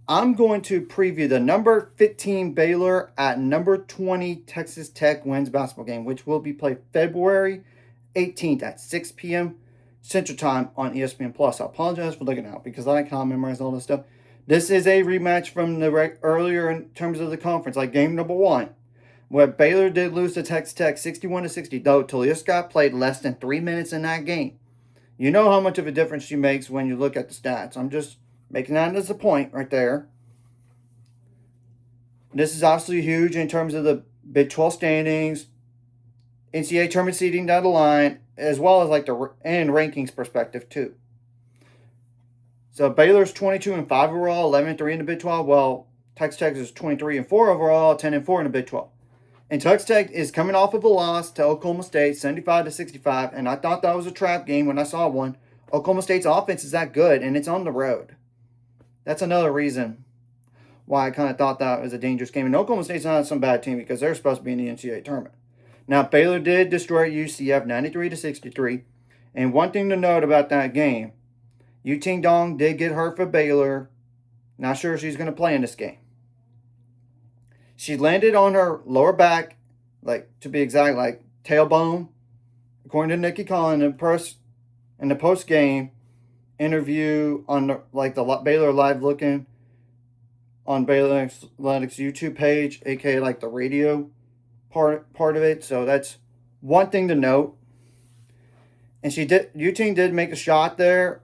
I'm going to preview the number 15 Baylor at number 20 Texas Tech men's basketball game, which will be played February 18th at 6 p.m. Central Time on ESPN Plus. I apologize for looking out because I can't memorize all this stuff. This is a rematch from the earlier in terms of the conference, like game number one, where Baylor did lose to Texas Tech 61-60. Though Talia Scott played less than 3 minutes in that game. You know how much of a difference she makes when you look at the stats. I'm just making that as a point right there. This is obviously huge in terms of the Big 12 standings, NCAA tournament seeding down the line, as well as like the and rankings perspective too. So Baylor's 22-5 overall, 11-3 in the Big 12. Well, Texas Tech is 23-4 overall, 10-4 in the Big 12. And Texas Tech is coming off of a loss to Oklahoma State, 75-65, and I thought that was a trap game when I saw one. Oklahoma State's offense is that good, and it's on the road. That's another reason why I kind of thought that was a dangerous game. And Oklahoma State's not some bad team because they're supposed to be in the NCAA tournament. Now, Baylor did destroy UCF 93-63. And one thing to note about that game, Yu Ting Dong did get hurt for Baylor. Not sure she's going to play in this game. She landed on her lower back, like to be exact, like tailbone, according to Nikki Collins in the post game interview on the Baylor Live Looking on Baylor Athletics YouTube page, aka like the radio part of it. So that's one thing to note. And Yu-Ting did make a shot there,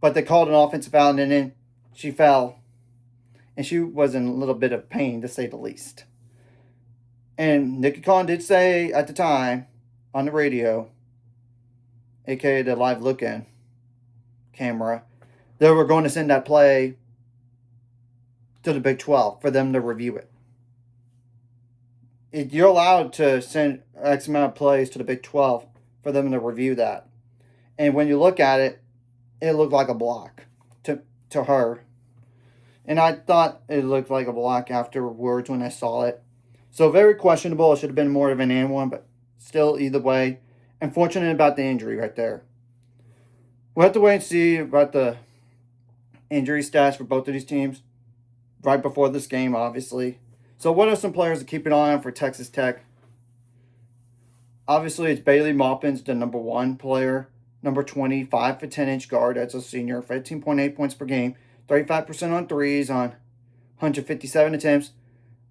but they called an offensive foul, and then she fell. And she was in a little bit of pain, to say the least. And Nikki Khan did say at the time on the radio, aka the live look-in camera, they were going to send that play to the Big 12 for them to review it. You're allowed to send X amount of plays to the Big 12 for them to review that. And when you look at it, it looked like a block to her. And I thought it looked like a block afterwards when I saw it. So very questionable. It should have been more of an and one, but still, either way, unfortunate about the injury right there. We'll have to wait and see about the injury stats for both of these teams right before this game, obviously. So what are some players to keep an eye on for Texas Tech? Obviously, it's Bailey Maupin's the number one player. Number 20, 5 for 10-inch guard. That's a senior. 15.8 points per game. 35% on threes on 157 attempts.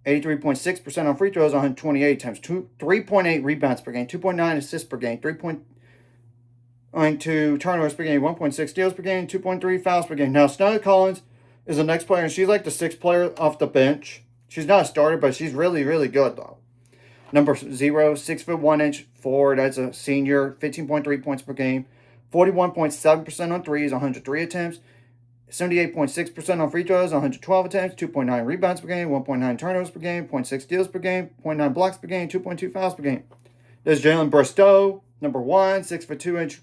83.6% on free throws on 128 attempts. 3.8 rebounds per game. 2.9 assists per game. 3.2 turnovers per game. 1.6 steals per game. 2.3 fouls per game. Now, Snow Collins is the next player, and she's like the sixth player off the bench. She's not a starter, but she's really, really good, though. Number 0, 6 foot 1 inch forward. That's a senior. 15.3 points per game. 41.7% on threes, 103 attempts. 78.6% on free throws, 112 attempts. 2.9 rebounds per game. 1.9 turnovers per game. 0.6 steals per game. 0.9 blocks per game. 2.2 fouls per game. There's Jalen Bristow, number 1, 6 foot 2 inch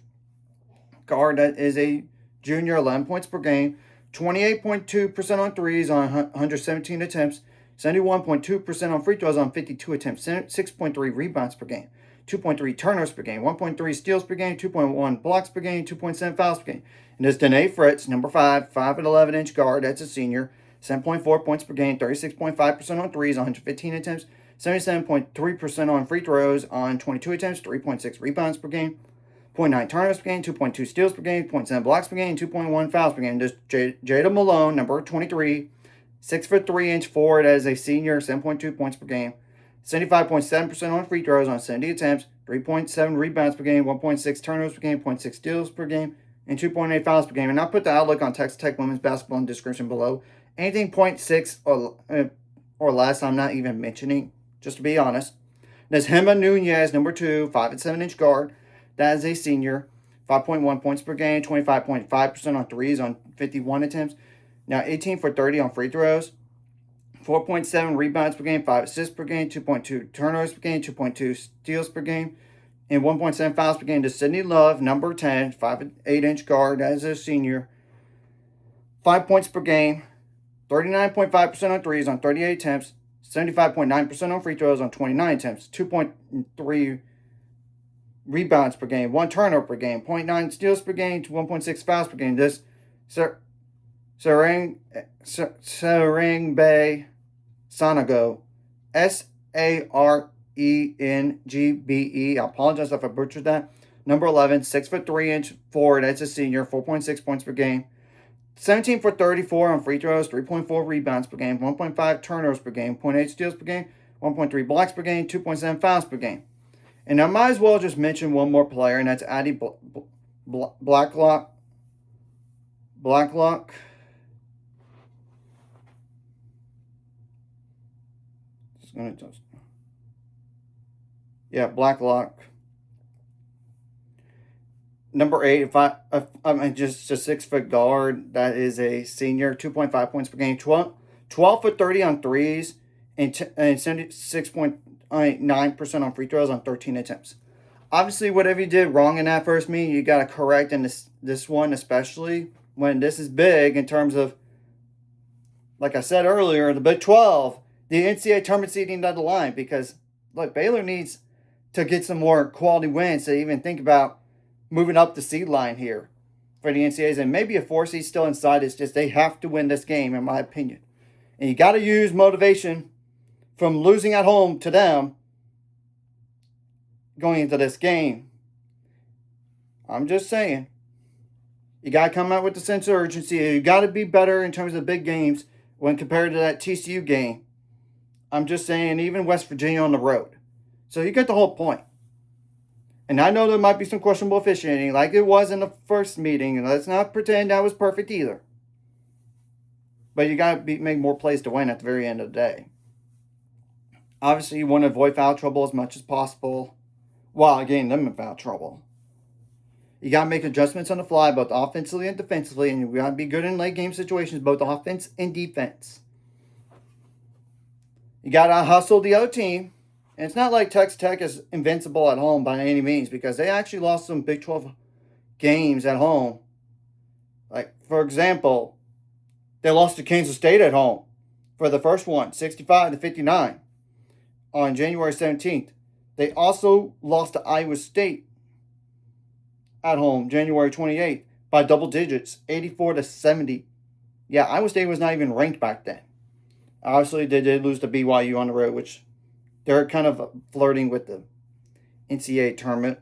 guard. That is a junior, 11 points per game. 28.2% on threes on 117 attempts. 71.2% on free throws on 52 attempts, 6.3 rebounds per game, 2.3 turnovers per game, 1.3 steals per game, 2.1 blocks per game, 2.7 fouls per game. And there's Danae Fritz, number 5, 5 and 11 inch guard. That's a senior, 7.4 points per game, 36.5% on threes on 115 attempts, 77.3% on free throws on 22 attempts, 3.6 rebounds per game, 0.9 turnovers per game, 2.2 steals per game, 0.7 blocks per game, 2.1 fouls per game. There's Jada Malone, number 23, 6 foot 3 inch forward as a senior, 7.2 points per game, 75.7% on free throws on 70 attempts, 3.7 rebounds per game, 1.6 turnovers per game, 0.6 steals per game, and 2.8 fouls per game. And I'll put the outlook on Texas Tech women's basketball in the description below. Anything 0.6 or less, I'm not even mentioning, just to be honest. There's Hema Nunez, number 2, 5 and 7 inch guard. That is a senior, 5.1 points per game, 25.5% on threes on 51 attempts. Now 18 for 30 on free throws, 4.7 rebounds per game, 5 assists per game, 2.2 turnovers per game, 2.2 steals per game, and 1.7 fouls per game. To Sydney Love, number 10, 5 and 8 inch guard as a senior, 5 points per game, 39.5% on threes on 38 attempts, 75.9% on free throws on 29 attempts, 2.3 rebounds per game, 1 turnover per game, 0.9 steals per game, to 1.6 fouls per game. This Sarangbe Sanogo. Sarenggbe. I apologize if I butchered that. Number 11, 6'3" forward. That's a senior, 4.6 points per game. 17 for 34 on free throws, 3.4 rebounds per game, 1.5 turnovers per game, 0.8 steals per game, 1.3 blocks per game, 2.7 fouls per game. And I might as well just mention one more player, and that's Addie Blacklock. Blacklock. Number 8, if I'm just a 6-foot guard, that is a senior, 2.5 points per game, 12 for 30 on threes, and 76.9% on free throws on 13 attempts. Obviously, whatever you did wrong in that first meeting, you got to correct in this one, especially when this is big in terms of, like I said earlier, the Big 12, the NCAA tournament seeding down the line, because, look, Baylor needs to get some more quality wins to even think about moving up the seed line here for the NCAAs, and maybe a 4 seed still inside. It's just they have to win this game, in my opinion. And you got to use motivation from losing at home to them going into this game. I'm just saying, you got to come out with the sense of urgency. You got to be better in terms of big games when compared to that TCU game. I'm just saying, even West Virginia on the road. So you get the whole point. And I know there might be some questionable officiating like it was in the first meeting. And let's not pretend that was perfect either. But you got to make more plays to win at the very end of the day. Obviously, you want to avoid foul trouble as much as possible while getting them in foul trouble. You got to make adjustments on the fly, both offensively and defensively. And you got to be good in late game situations, both offense and defense. You got to hustle the other team. And it's not like Texas Tech is invincible at home by any means, because they actually lost some Big 12 games at home. Like, for example, they lost to Kansas State at home for the first one, 65-59 on January 17th. They also lost to Iowa State at home January 28th by double digits, 84-70. Yeah, Iowa State was not even ranked back then. Obviously, they did lose to BYU on the road, which they're kind of flirting with the NCAA tournament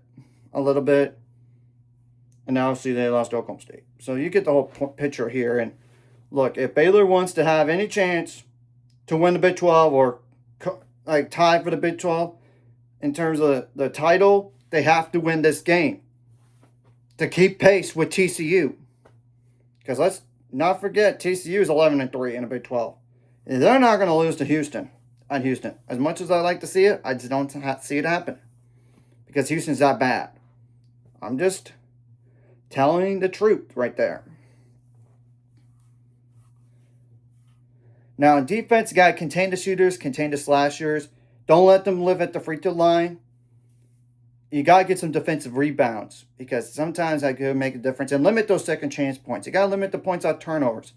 a little bit. And obviously they lost to Oklahoma State. So you get the whole picture here. And look, if Baylor wants to have any chance to win the Big 12 or like tie for the Big 12 in terms of the title, they have to win this game to keep pace with TCU. Because let's not forget, TCU is 11-3 in the Big 12. And they're not going to lose to Houston. Houston. As much as I like to see it, I just don't see it happen. Because Houston's that bad. I'm just telling the truth right there. Now, in defense, you got to contain the shooters, contain the slashers. Don't let them live at the free throw line. You got to get some defensive rebounds, because sometimes that could make a difference. And limit those second chance points. You got to limit the points on turnovers.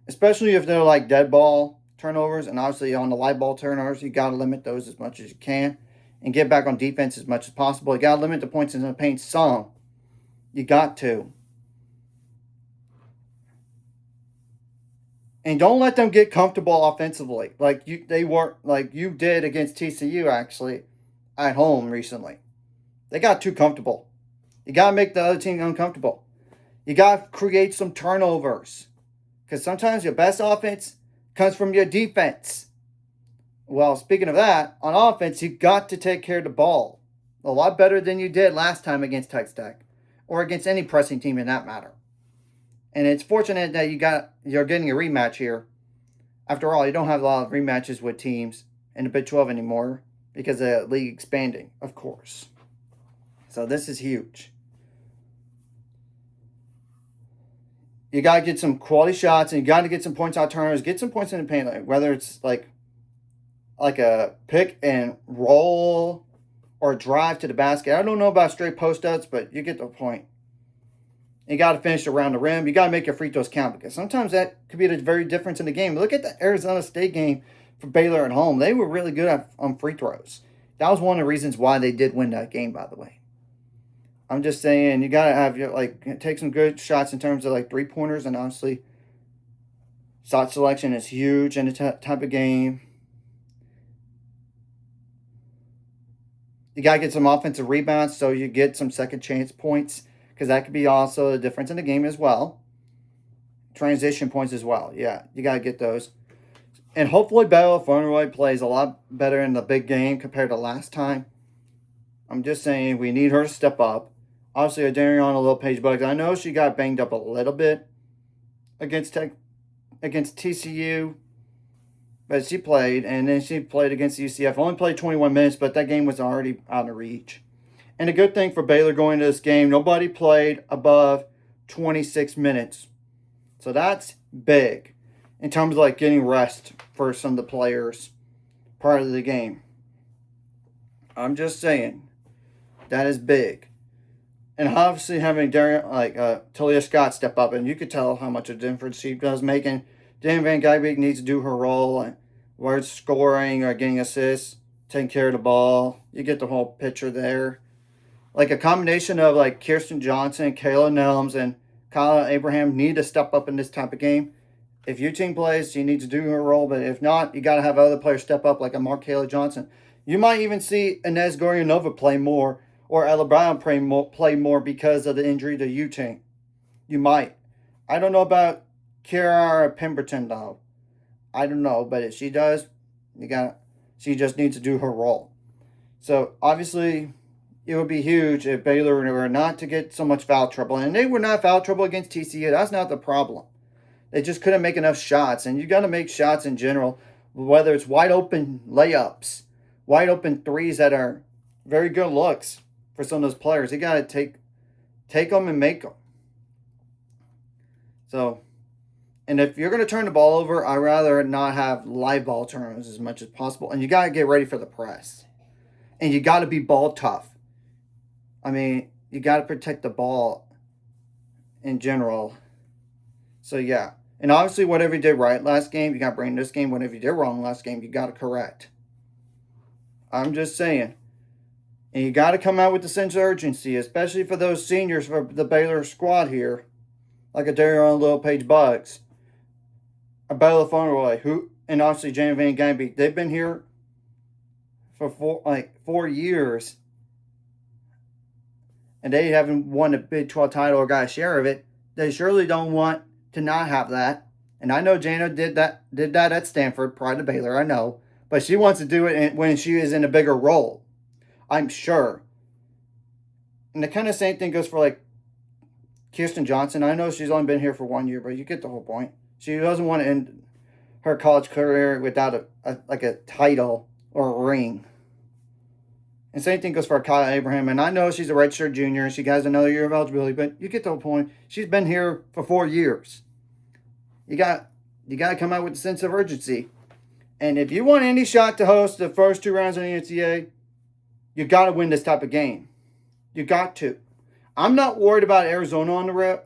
Especially if they're like dead ball turnovers, and obviously on the light ball turnovers, you got to limit those as much as you can and get back on defense as much as possible. You got to limit the points in the paint some. You got to. And don't let them get comfortable offensively like you did against TCU actually at home recently. They got too comfortable. You got to make the other team uncomfortable. You got to create some turnovers, because sometimes your best offense comes from your defense. Well, speaking of that, on offense, you got to take care of the ball a lot better than you did last time against Texas Tech, or against any pressing team in that matter. And it's fortunate that you're getting a rematch here. After all, you don't have a lot of rematches with teams in the Big 12 anymore because of the league expanding, of course. So this is huge. You got to get some quality shots, and you got to get some points out turnovers. Get some points in the paint, like whether it's like a pick and roll or drive to the basket. I don't know about straight post-ups, but you get the point. You got to finish around the rim. You got to make your free throws count, because sometimes that could be the very difference in the game. Look at the Arizona State game for Baylor at home. They were really good on free throws. That was one of the reasons why they did win that game, by the way. I'm just saying, you got to have take some good shots in terms of like 3-pointers, and honestly Shot selection is huge in a type of game. You got to get some offensive rebounds so you get some second chance points, because that could be also a difference in the game as well. Transition points as well. Yeah, you got to get those. And hopefully Baylor Fauneroy plays a lot better in the big game compared to last time. I'm just saying we need her to step up. Obviously, a Darion a little Page Bugs. I know she got banged up a little bit against TCU, but she played, and then she played against UCF. Only played 21 minutes, but that game was already out of reach. And a good thing for Baylor going into this game, nobody played above 26 minutes. So that's big in terms of like getting rest for some of the players prior to the game. I'm just saying that is big. And obviously having Talia Scott step up, and you could tell how much of a difference she does making. Dan Van Ginebig needs to do her role, whether it's scoring or getting assists, taking care of the ball. You get the whole picture there. Like a combination of like Kirsten Johnson, Kayla Nelms, and Kyla Abraham need to step up in this type of game. If your team plays, she needs to do her role, but if not, you got to have other players step up, like a Mark Johnson. You might even see Inez Gorianova play more, or Ella Brown play more because of the injury to Ewing. You might. I don't know about Kiara Pemberton, though. I don't know, but if she does, she just needs to do her role. So, obviously, it would be huge if Baylor were not to get so much foul trouble. And they were not foul trouble against TCU. That's not the problem. They just couldn't make enough shots. And you got to make shots in general, whether it's wide open layups, wide open threes that are very good looks for some of those players. You got to take them and make them. So, and if you're going to turn the ball over, I'd rather not have live ball turnovers as much as possible. And you got to get ready for the press. And you got to be ball tough. I mean, you got to protect the ball in general. So, yeah. And obviously, whatever you did right last game, you got to bring this game. Whatever you did wrong last game, you got to correct. I'm just saying. And you got to come out with the sense of urgency, especially for those seniors for the Baylor squad here, like a Darion Little Page Bugs, a Baylor Fauneroy, and obviously Jane Van Ginebig. They've been here for 4 years, and they haven't won a Big 12 title or got a share of it. They surely don't want to not have that. And I know Jana did that at Stanford prior to Baylor, I know. But she wants to do it when she is in a bigger role, I'm sure. And the kind of same thing goes for like Kirsten Johnson. I know she's only been here for 1 year, but you get the whole point. She doesn't want to end her college career without a title or a ring. And same thing goes for Kyle Abraham. And I know she's a redshirt junior and she has another year of eligibility, but you get the whole point. She's been here for 4 years. You got to come out with a sense of urgency. And if you want any shot to host the first 2 rounds of the NCAA, you got to win this type of game. You got to. I'm not worried about Arizona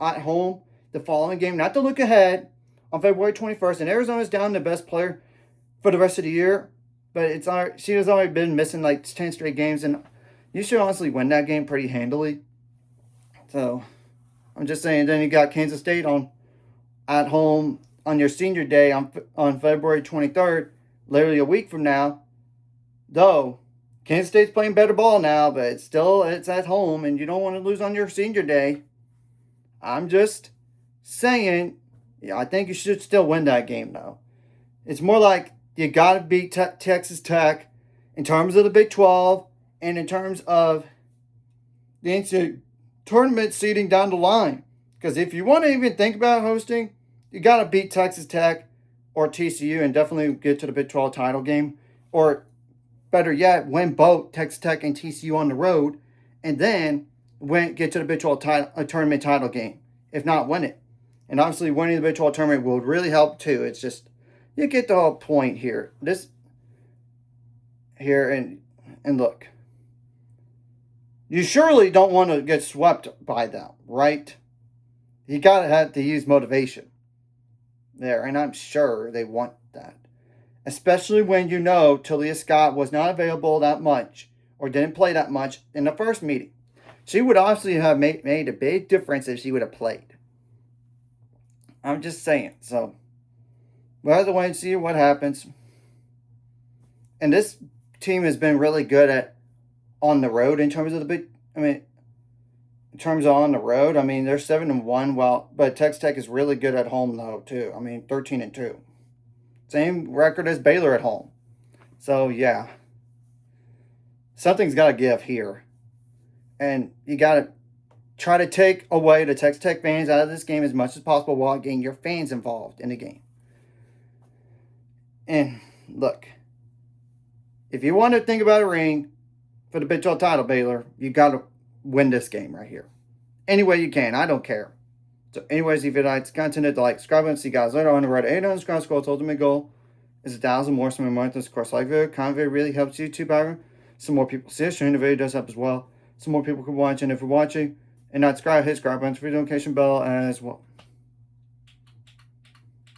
at home the following game. Not to look ahead on February 21st. And Arizona's down the best player for the rest of the year. But she has already been missing like 10 straight games. And you should honestly win that game pretty handily. So, I'm just saying. Then you got Kansas State at home on your senior day on February 23rd, literally a week from now. Though, Kansas State's playing better ball now, but it's at home, and you don't want to lose on your senior day. I'm just saying, I think you should still win that game, though. It's more like you got to beat Texas Tech in terms of the Big 12 and in terms of the NCAA tournament seeding down the line. Because if you want to even think about hosting, you got to beat Texas Tech or TCU and definitely get to the Big 12 title game. Or better yet, win both Texas Tech and TCU on the road, and then get to the Big 12 tournament title game. If not, win it. And obviously, winning the Big 12 tournament will really help too. It's just, you get the whole point here. And look. You surely don't want to get swept by them, right? You got to have to use motivation there, and I'm sure they want that. Especially when you know Talia Scott was not available that much or didn't play that much in the first meeting. She would obviously have made a big difference if she would have played. I'm just saying. So, we'll have to wait and see what happens. And this team has been really good at on the road in terms of the big. I mean, in terms of on the road, I mean they're 7-1. Well, but Texas Tech is really good at home though too. I mean 13-2, same record as Baylor at home. So yeah, something's got to give here, and you got to try to take away the Texas Tech fans out of this game as much as possible while getting your fans involved in the game. And look, if you want to think about a ring for the Big 12 title, Baylor, you got to win this game right here. Any way you can. I don't care. So anyways, if you like this content, like, subscribe, and see you guys later on the road to 800 subscribers. Ultimate goal is 1,000 more. Some more this course like video. Comment video really helps YouTube out. Some more people see it. Sharing the video does help as well. Some more people can watch. And if you're watching and not subscribed, hit subscribe button, notification bell as well.